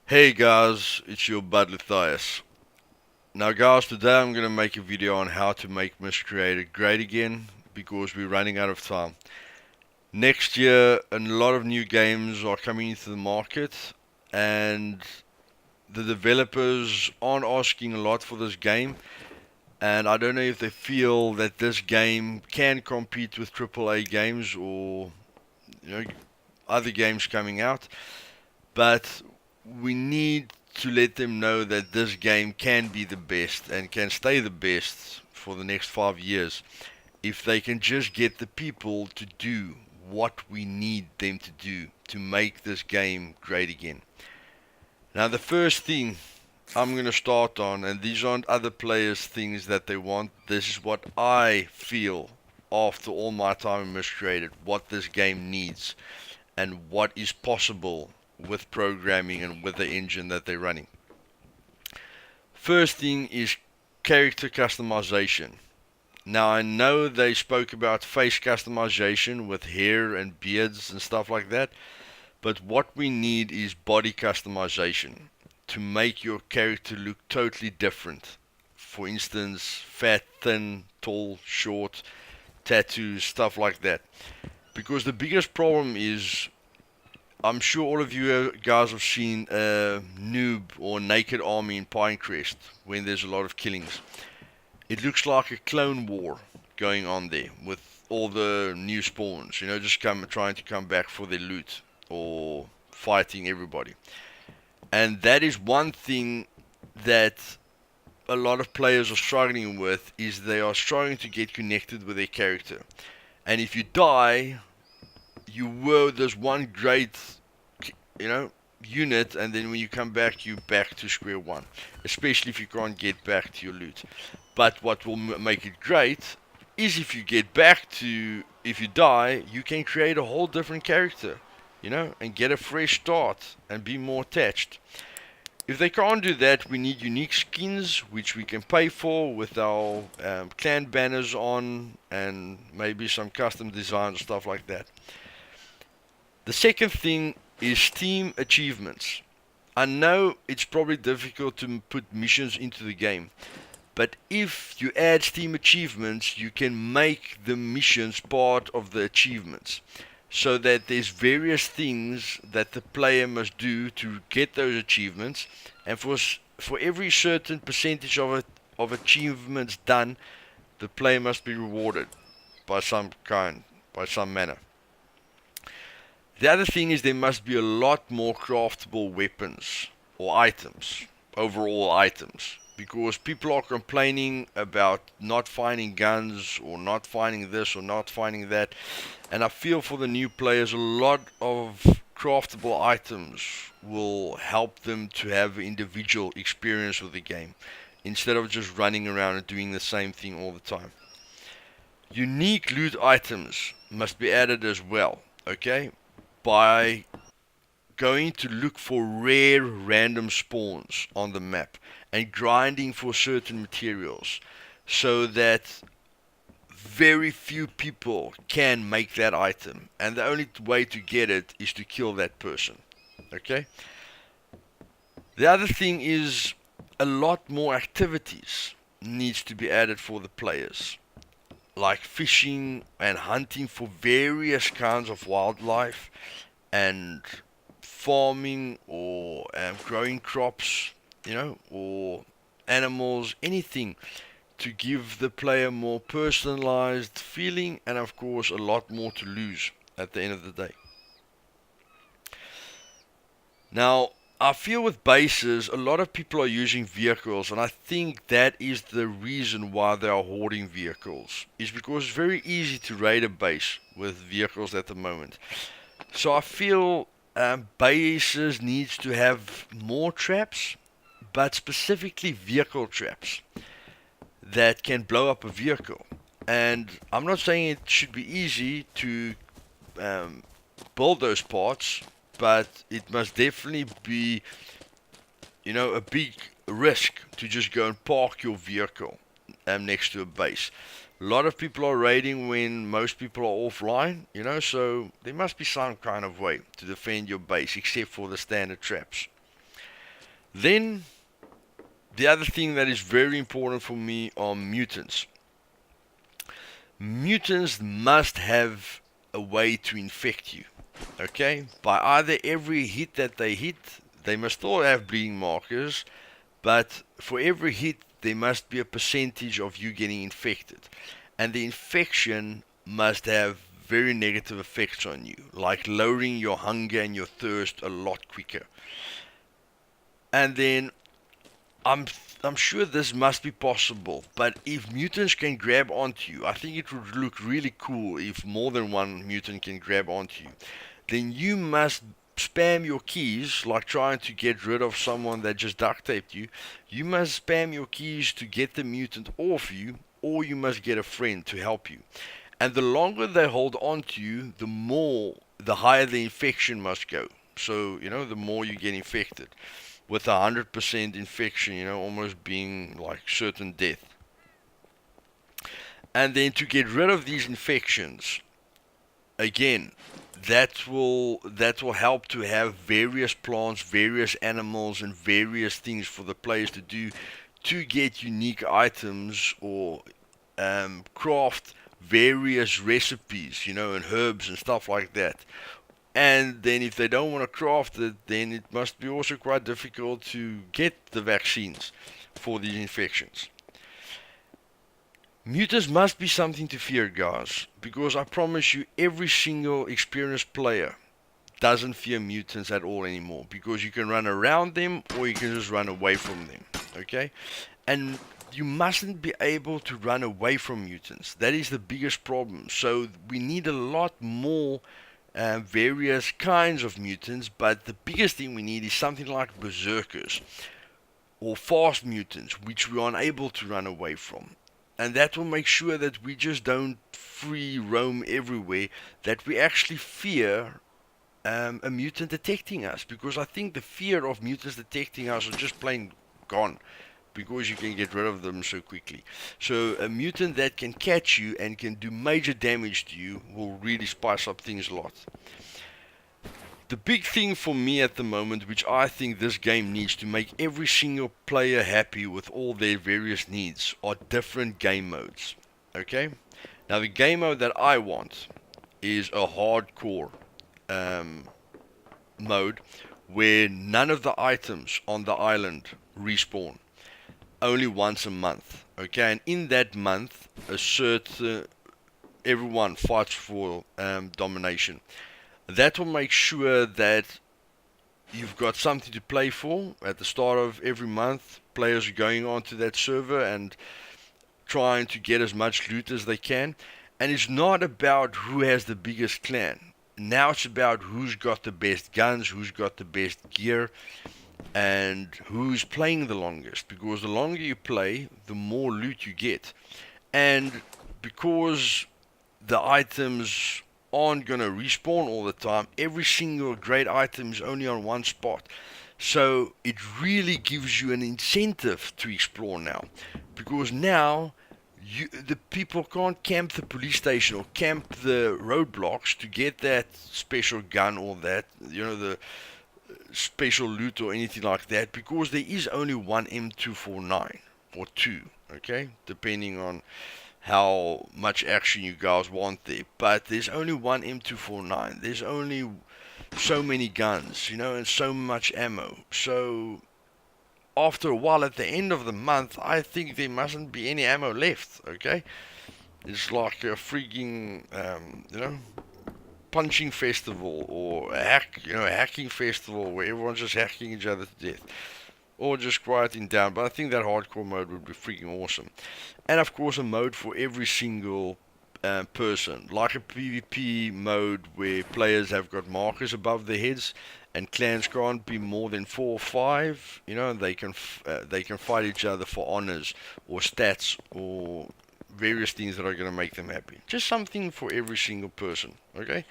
Hey guys, it's your bud Luthais. Now guys, today I'm going to make a video on how to make Miscreated Great Again because we're running out of time. Next year, a lot of new games are coming into the market and the developers aren't asking a lot for this game, and I don't know if they feel that this game can compete with AAA games or you know other games coming out. But we need to let them know that this game can be the best and can stay the best for the next 5 years if they can just get the people to do what we need them to do to make this game great again. Now, the first thing I'm going to start on, and these aren't other players' things that they want, this is what I feel after all my time in Miscreated, what this game needs and what is possible with programming and with the engine that they're running. First thing is character customization. Now I know they spoke about face customization with hair and beards and stuff like that, but what we need is body customization to make your character look totally different. For instance, fat, thin, tall, short, tattoos, stuff like that. Because the biggest problem is I'm sure all of you guys have seen a noob or naked army in Pinecrest when there's a lot of killings. It looks like a clone war going on there with all the new spawns, just trying to come back for their loot or fighting everybody. And that is one thing that a lot of players are struggling with is they are struggling to get connected with their character. And if you die, you were this one great you know, unit, and then when you come back, you're back to square one, especially if you can't get back to your loot. But what will make it great is if you die, you can create a whole different character, and get a fresh start and be more attached. If they can't do that, we need unique skins, which we can pay for with our clan banners on and maybe some custom designs, stuff like that. The second thing is team achievements. I know it's probably difficult to put missions into the game, but if you add team achievements, you can make the missions part of the achievements. So that there's various things that the player must do to get those achievements, and for every certain percentage of achievements done, the player must be rewarded by some manner. The other thing is there must be a lot more craftable weapons or items, overall items, because people are complaining about not finding guns or not finding this or not finding that, and I feel for the new players a lot of craftable items will help them to have individual experience with the game instead of just running around and doing the same thing all the time. Unique loot items must be added as well, okay? By going to look for rare random spawns on the map and grinding for certain materials so that very few people can make that item, and the only way to get it is to kill that person. Okay? The other thing is a lot more activities needs to be added for the players, like fishing and hunting for various kinds of wildlife and farming or growing crops, or animals, anything to give the player more personalized feeling and, of course, a lot more to lose at the end of the day. Now, I feel with bases, a lot of people are using vehicles, and I think that is the reason why they are hoarding vehicles, is because it's very easy to raid a base with vehicles at the moment. So I feel bases needs to have more traps, but specifically vehicle traps that can blow up a vehicle. And I'm not saying it should be easy to um, build those parts, but it must definitely be, a big risk to just go and park your vehicle next to a base. A lot of people are raiding when most people are offline, so there must be some kind of way to defend your base except for the standard traps. Then the other thing that is very important for me are mutants. Mutants must have a way to infect you. Okay? By either every hit that they hit, they must all have bleeding markers, but for every hit, there must be a percentage of you getting infected. And the infection must have very negative effects on you, like lowering your hunger and your thirst a lot quicker. And then I'm I'm sure this must be possible, but if mutants can grab onto you, I think it would look really cool if more than one mutant can grab onto you. Then you must spam your keys, like trying to get rid of someone that just duct taped you. You must spam your keys to get the mutant off you, or you must get a friend to help you. And the longer they hold on to you, the higher the infection must go. So, the more you get infected. With 100% infection, almost being like certain death. And then to get rid of these infections, again, that will help to have various plants, various animals, and various things for the players to do to get unique items or craft various recipes, and herbs and stuff like that. And then if they don't want to craft it, then it must be also quite difficult to get the vaccines for these infections. Mutants must be something to fear, guys, because I promise you, every single experienced player doesn't fear mutants at all anymore, because you can run around them or you can just run away from them, okay? And you mustn't be able to run away from mutants. That is the biggest problem. So we need a lot more various kinds of mutants, but the biggest thing we need is something like berserkers or fast mutants, which we are unable to run away from. And that will make sure that we just don't free roam everywhere, that we actually fear a mutant detecting us, because I think the fear of mutants detecting us are just plain gone, because you can get rid of them so quickly. So a mutant that can catch you and can do major damage to you will really spice up things a lot. The big thing for me at the moment, which I think this game needs to make every single player happy with all their various needs, are different game modes. Okay? Now the game mode that I want is a hardcore mode where none of the items on the island respawn. Only once a month. Okay? And in that month, everyone fights for domination. That will make sure that you've got something to play for at the start of every month. Players are going onto that server and trying to get as much loot as they can. And it's not about who has the biggest clan. Now it's about who's got the best guns, who's got the best gear, and who's playing the longest. Because the longer you play, the more loot you get. And because the items aren't going to respawn all the time, every single great item is only on one spot. So it really gives you an incentive to explore now, because now the people can't camp the police station or camp the roadblocks to get that special gun or that, the special loot or anything like that, because there is only one M249 or two, okay, depending on how much action you guys want there. But there's only one M249. There's only so many guns, and so much ammo. So after a while, at the end of the month, I think there mustn't be any ammo left, okay? It's like a freaking, punching festival, or a hacking festival where everyone's just hacking each other to death, or just quieting down. But I think that hardcore mode would be freaking awesome. And of course, a mode for every single person, like a PvP mode where players have got markers above their heads, and clans can't be more than 4 or 5. And they can fight each other for honors or stats or various things that are going to make them happy. Just something for every single person. Okay.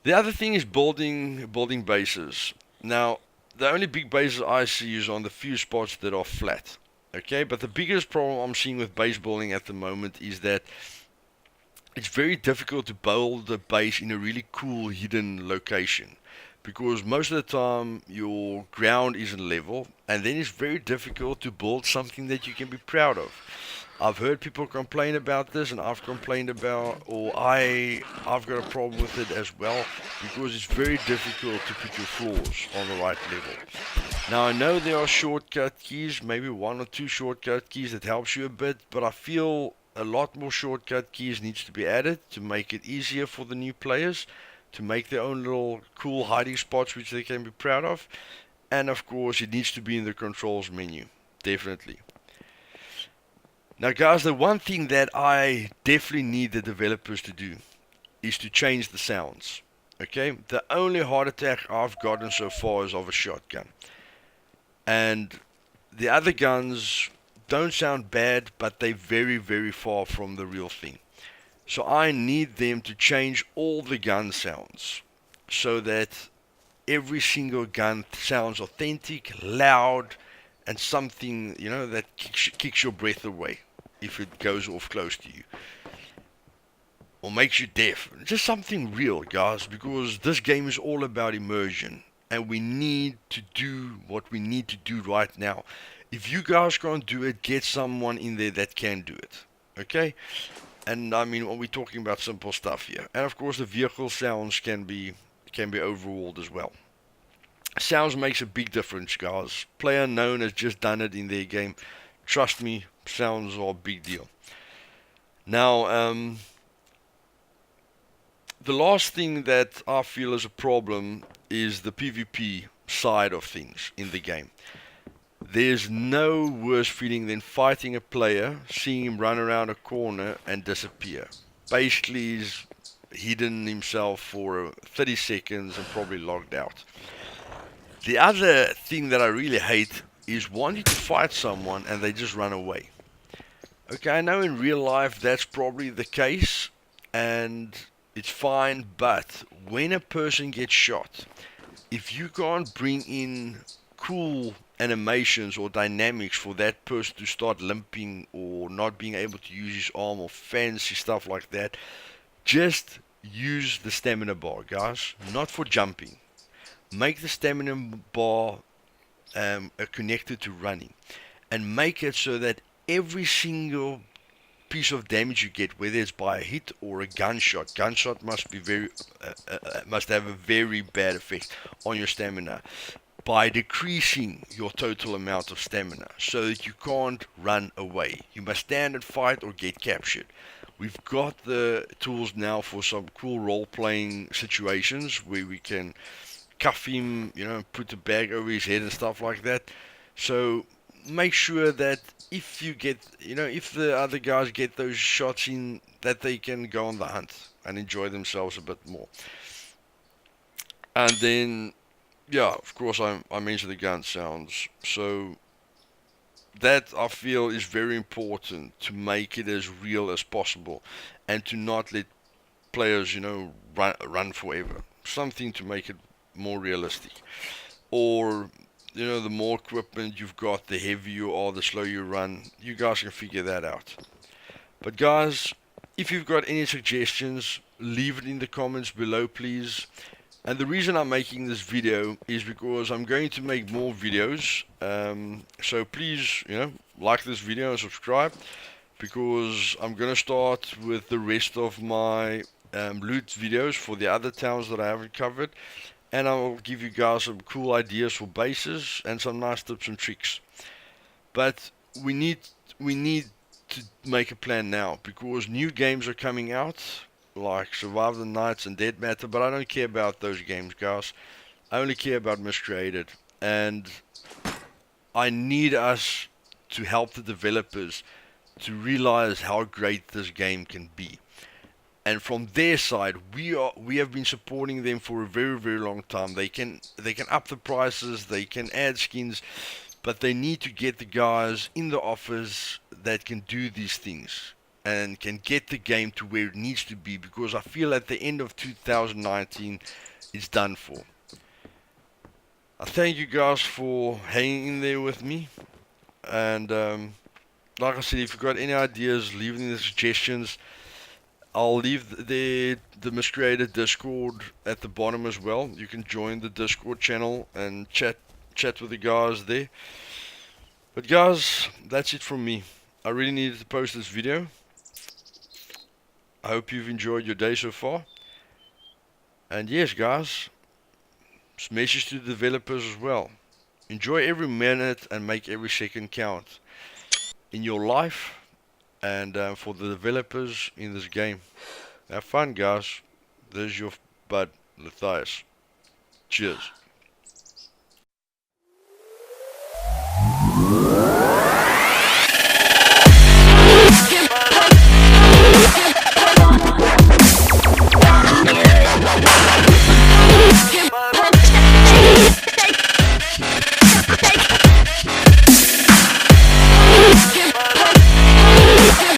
The other thing is building bases. Now, the only big bases I see is on the few spots that are flat. Okay, but the biggest problem I'm seeing with base building at the moment is that it's very difficult to build a base in a really cool hidden location, because most of the time your ground isn't level, and then it's very difficult to build something that you can be proud of. I've heard people complain about this, and I've complained about, or I've got a problem with it as well, because it's very difficult to put your floors on the right level. Now I know there are shortcut keys, maybe one or two shortcut keys that helps you a bit, but I feel a lot more shortcut keys needs to be added to make it easier for the new players to make their own little cool hiding spots which they can be proud of. And of course, it needs to be in the controls menu, definitely. Now, guys, the one thing that I definitely need the developers to do is to change the sounds. Okay, the only heart attack I've gotten so far is of a shotgun, and the other guns don't sound bad, but they're very, very far from the real thing. So I need them to change all the gun sounds so that every single gun sounds authentic, loud, and something, that kicks your breath away if it goes off close to you. Or makes you deaf. Just something real, guys, because this game is all about immersion. And we need to do what we need to do right now. If you guys can't do it, get someone in there that can do it. Okay? And I mean, we're talking about simple stuff here. And of course, the vehicle sounds can be overhauled as well. Sounds makes a big difference, guys. PlayerUnknown has just done it in their game. Trust me, sounds are a big deal. Now, the last thing that I feel is a problem is the PvP side of things in the game. There's no worse feeling than fighting a player, seeing him run around a corner and disappear. Basically, he's hidden himself for 30 seconds and probably logged out. The other thing that I really hate is wanting to fight someone and they just run away. Okay, I know in real life that's probably the case, and it's fine, but when a person gets shot, if you can't bring in cool animations or dynamics for that person to start limping or not being able to use his arm or fancy stuff like that, just use the stamina bar, guys, not for jumping. Make the stamina bar connected to running, and make it so that every single piece of damage you get, whether it's by a hit or a gunshot must be must have a very bad effect on your stamina by decreasing your total amount of stamina so that you can't run away. You must stand and fight or get captured. We've got the tools now for some cool role-playing situations where we can cuff him, put a bag over his head and stuff like that. So make sure that if the other guys get those shots in, that they can go on the hunt and enjoy themselves a bit more. And then, yeah, of course, I mentioned the gun sounds. So that I feel is very important to make it as real as possible and to not let players, run forever. Something to make it more realistic. Or, the more equipment you've got, the heavier you are, the slower you run. You guys can figure that out. But guys, if you've got any suggestions, leave it in the comments below, please. And the reason I'm making this video is because I'm going to make more videos. So please, like this video and subscribe, because I'm going to start with the rest of my loot videos for the other towns that I haven't covered. And I'll give you guys some cool ideas for bases and some nice tips and tricks. But we need to make a plan now, because new games are coming out, like Survive the Nights and Dead Matter, but I don't care about those games, guys. I only care about Miscreated, and I need us to help the developers to realize how great this game can be. And from their side, we have been supporting them for a very, very long time. They can up the prices, they can add skins, but they need to get the guys in the office that can do these things and can get the game to where it needs to be, because I feel at the end of 2019 it's done for. I thank you guys for hanging in there with me, and like I said, if you've got any ideas, leave them in the suggestions. I'll leave the Miscreated Discord at the bottom as well. You can join the Discord channel and chat with the guys there. But guys, that's it from me. I really needed to post this video. I hope you've enjoyed your day so far. And yes, guys, message to the developers as well. Enjoy every minute and make every second count in your life and for the developers in this game. Have fun, guys. This is your bud, Luthais. Cheers.